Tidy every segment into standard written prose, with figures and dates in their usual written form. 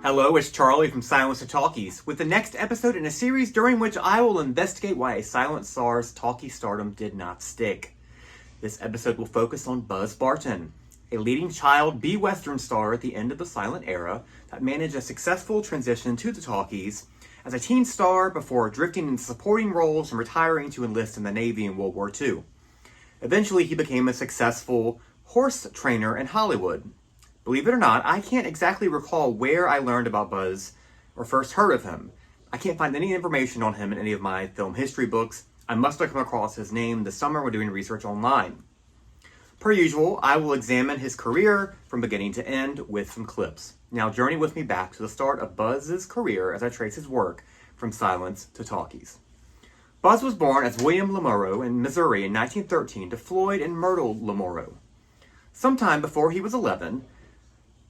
Hello, it's Charlie from Silence to Talkies, with the next episode in a series during which I will investigate why a silent star's talkie stardom did not stick. This episode will focus on Buzz Barton, a leading child B-Western star at the end of the silent era that managed a successful transition to the talkies as a teen star before drifting into supporting roles and retiring to enlist in the Navy in World War II. Eventually, he became a successful horse trainer in Hollywood. Believe it or not, I can't exactly recall where I learned about Buzz or first heard of him. I can't find any information on him in any of my film history books. I must have come across his name this summer when doing research online. Per usual, I will examine his career from beginning to end with some clips. Now journey with me back to the start of Buzz's career as I trace his work from silence to talkies. Buzz was born as William Lamorrow in Missouri in 1913 to Floyd and Myrtle Lamorrow. Sometime before he was 11,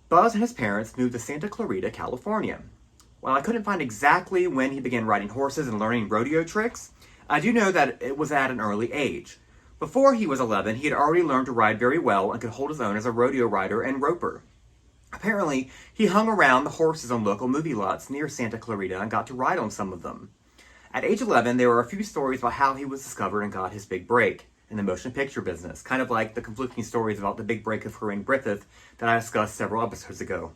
Buzz and his parents moved to Santa Clarita, California. While I couldn't find exactly when he began riding horses and learning rodeo tricks, I do know that it was at an early age. Before he was 11, he had already learned to ride very well and could hold his own as a rodeo rider and roper. Apparently, he hung around the horses on local movie lots near Santa Clarita and got to ride on some of them. At age 11, there were a few stories about how he was discovered and got his big break in the motion picture business, kind of like the conflicting stories about the big break of Corinne Griffith that I discussed several episodes ago.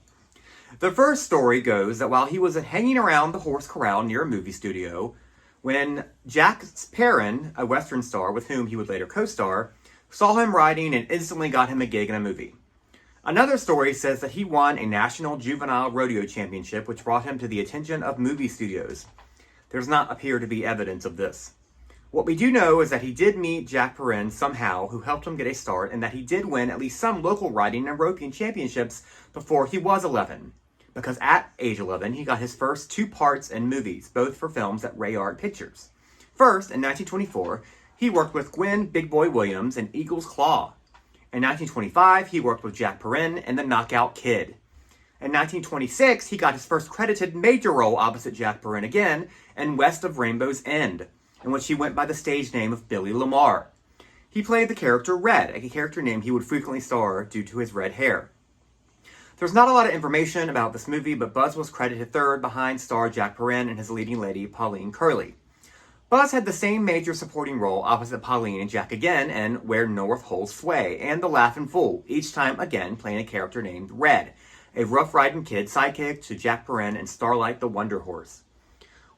The first story goes that while he was hanging around the horse corral near a movie studio, when Jack Perrin, a Western star with whom he would later co-star, saw him riding and instantly got him a gig in a movie. Another story says that he won a national juvenile rodeo championship, which brought him to the attention of movie studios. There does not appear to be evidence of this. What we do know is that he did meet Jack Perrin somehow, who helped him get a start, and that he did win at least some local riding and roping championships before he was 11. Because at age 11, he got his first two parts in movies, both for films at Ray Art Pictures. First, in 1924, he worked with Gwen Big Boy Williams in Eagle's Claw. In 1925, he worked with Jack Perrin in The Knockout Kid. In 1926, he got his first credited major role opposite Jack Perrin again in West of Rainbow's End, in which he went by the stage name of Billy Lamar. He played the character Red, a character name he would frequently star due to his red hair. There's not a lot of information about this movie, but Buzz was credited third behind star Jack Perrin and his leading lady, Pauline Curley. Buzz had the same major supporting role opposite Pauline and Jack again in Where North Holds Sway and The Laughin' Fool, each time again playing a character named Red, a rough-riding kid sidekick to Jack Perrin and Starlight the Wonder Horse.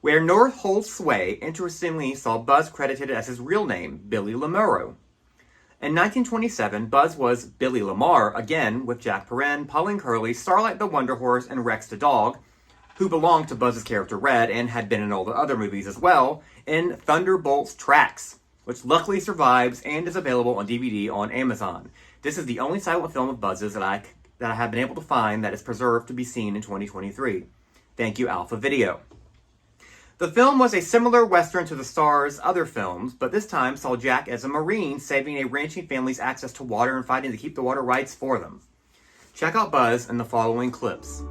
Where North Holds Sway, interestingly, saw Buzz credited as his real name, Billy Lamorrow. In 1927, Buzz was Billy Lamar, again with Jack Perrin, Pauline Curley, Starlight the Wonder Horse, and Rex the Dog, who belonged to Buzz's character Red and had been in all the other movies as well, in Thunderbolt's Tracks, which luckily survives and is available on DVD on Amazon. This is the only silent film of Buzz's that I have been able to find that is preserved to be seen in 2023. Thank you, Alpha Video. The film was a similar Western to the star's other films, but this time saw Jack as a Marine saving a ranching family's access to water and fighting to keep the water rights for them. Check out Buzz in the following clips.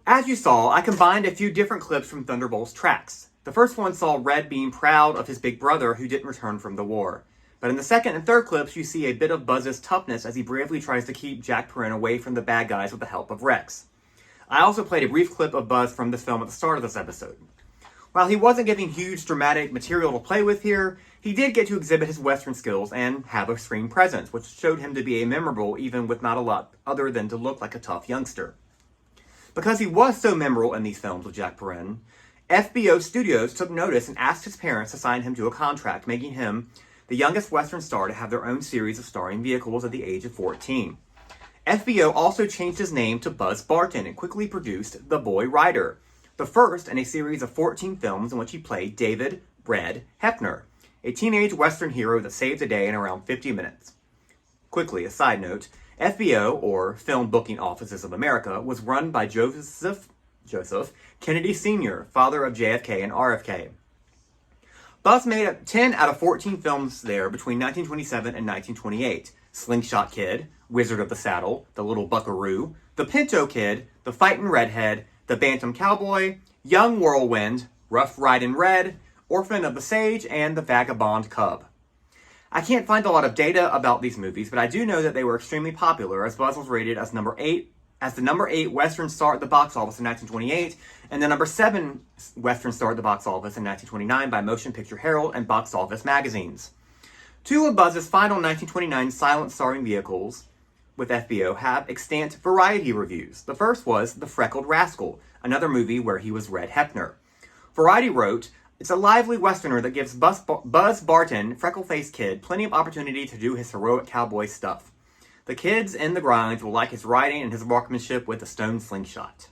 As you saw, I combined a few different clips from Thunderbolt's Tracks. The first one saw Red being proud of his big brother who didn't return from the war. But in the second and third clips, you see a bit of Buzz's toughness as he bravely tries to keep Jack Perrin away from the bad guys with the help of Rex. I also played a brief clip of Buzz from this film at the start of this episode. While he wasn't given huge dramatic material to play with here, He did get to exhibit his Western skills and have a screen presence, which showed him to be a memorable even with not a lot other than to look like a tough youngster. Because he was so memorable in these films with Jack Perrin, FBO Studios took notice and asked his parents to sign him to a contract, making him the youngest Western star to have their own series of starring vehicles at the age of 14. FBO also changed his name to Buzz Barton and quickly produced The Boy Rider, the first in a series of 14 films in which he played David Red Hefner, a teenage Western hero that saved the day in around 50 minutes. Quickly, a side note, FBO, or Film Booking Offices of America, was run by Joseph Kennedy Sr., father of JFK and RFK. Buzz made 10 out of 14 films there between 1927 and 1928. Slingshot Kid, Wizard of the Saddle, The Little Buckaroo, The Pinto Kid, The Fightin' Redhead, The Bantam Cowboy, Young Whirlwind, Rough Ridin' Red, Orphan of the Sage, and The Vagabond Cub. I can't find a lot of data about these movies, but I do know that they were extremely popular, as Buzz was rated as the number 8 Western star at the box office in 1928, and the number 7 Western star at the box office in 1929 by Motion Picture Herald and Box Office magazines. Two of Buzz's final 1929 silent starring vehicles with FBO have extant Variety reviews. The first was The Freckled Rascal, another movie where he was Red Hefner. Variety wrote, "It's a lively Westerner that gives Buzz Barton, freckle-faced kid, plenty of opportunity to do his heroic cowboy stuff. The kids in the grinds will like his riding and his marksmanship with a stone slingshot."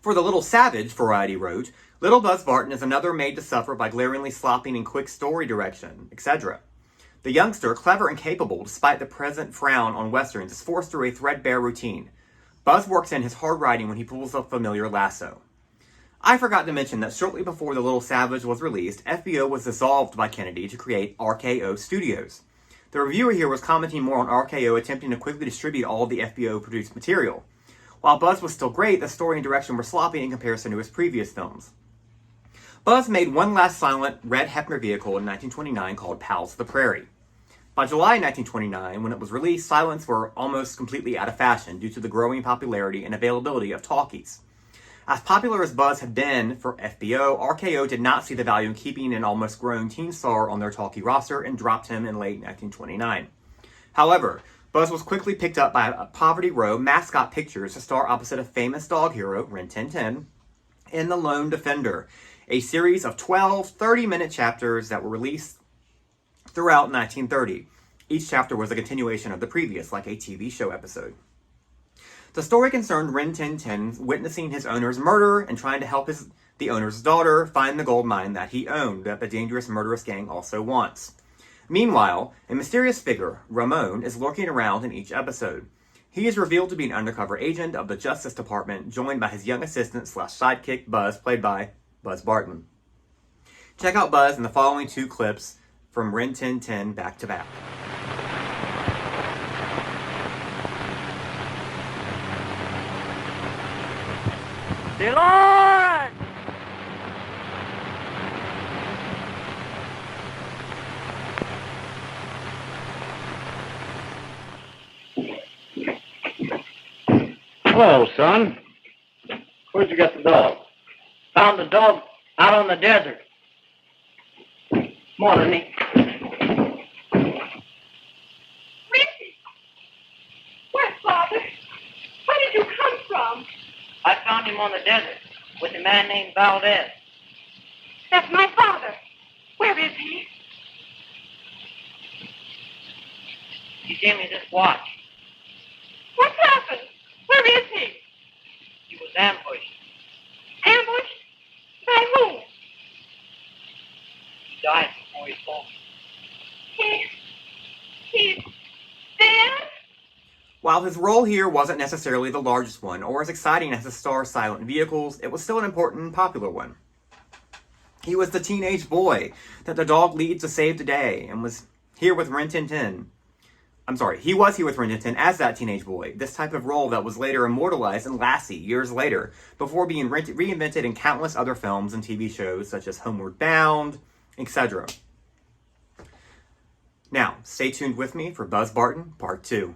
For The Little Savage, Variety wrote, "Little Buzz Barton is another made to suffer by glaringly sloppy and quick story direction, etc. The youngster, clever and capable despite the present frown on westerns, is forced through a threadbare routine. Buzz works in his hard riding when he pulls a familiar lasso." I forgot to mention that shortly before The Little Savage was released, FBO was dissolved by Kennedy to create RKO Studios. The reviewer here was commenting more on RKO attempting to quickly distribute all of the FBO-produced material. While Buzz was still great, the story and direction were sloppy in comparison to his previous films. Buzz made one last silent Red Hefner vehicle in 1929 called Pals of the Prairie. By July 1929, when it was released, silents were almost completely out of fashion due to the growing popularity and availability of talkies. As popular as Buzz had been for FBO, RKO did not see the value in keeping an almost grown teen star on their talkie roster and dropped him in late 1929. However, Buzz was quickly picked up by Poverty Row Mascot Pictures to star opposite a famous dog hero, Rin Tin Tin, in The Lone Defender, a series of 12 30-minute chapters that were released throughout 1930. Each chapter was a continuation of the previous, like a TV show episode. The story concerned Rin Tin Tin witnessing his owner's murder and trying to help the owner's daughter find the gold mine that he owned, that the dangerous murderous gang also wants. Meanwhile, a mysterious figure, Ramon, is lurking around in each episode. He is revealed to be an undercover agent of the Justice Department, joined by his young assistant / sidekick Buzz, played by Buzz Barton. Check out Buzz in the following 2 clips from Rin Tin Tin back to back. Lord! Hello, son. Where'd you get the dog? Found the dog out on the desert. Morning, Nick. Richie! Where, Father? Where did you come from? I found him on the desert with a man named Valdez. That's my father. Where is he? He gave me this watch. What's happened? Where is he? He was ambushed. Ambushed? By who? He died before he told me. He's dead? While his role here wasn't necessarily the largest one, or as exciting as his star silent vehicles, it was still an important and popular one. He was the teenage boy that the dog leads to save the day, and was here with Rin Tin Tin. He was here with Rin Tin Tin as that teenage boy, this type of role that was later immortalized in Lassie years later, before being reinvented in countless other films and TV shows such as Homeward Bound, etc. Now, stay tuned with me for Buzz Barton Part 2.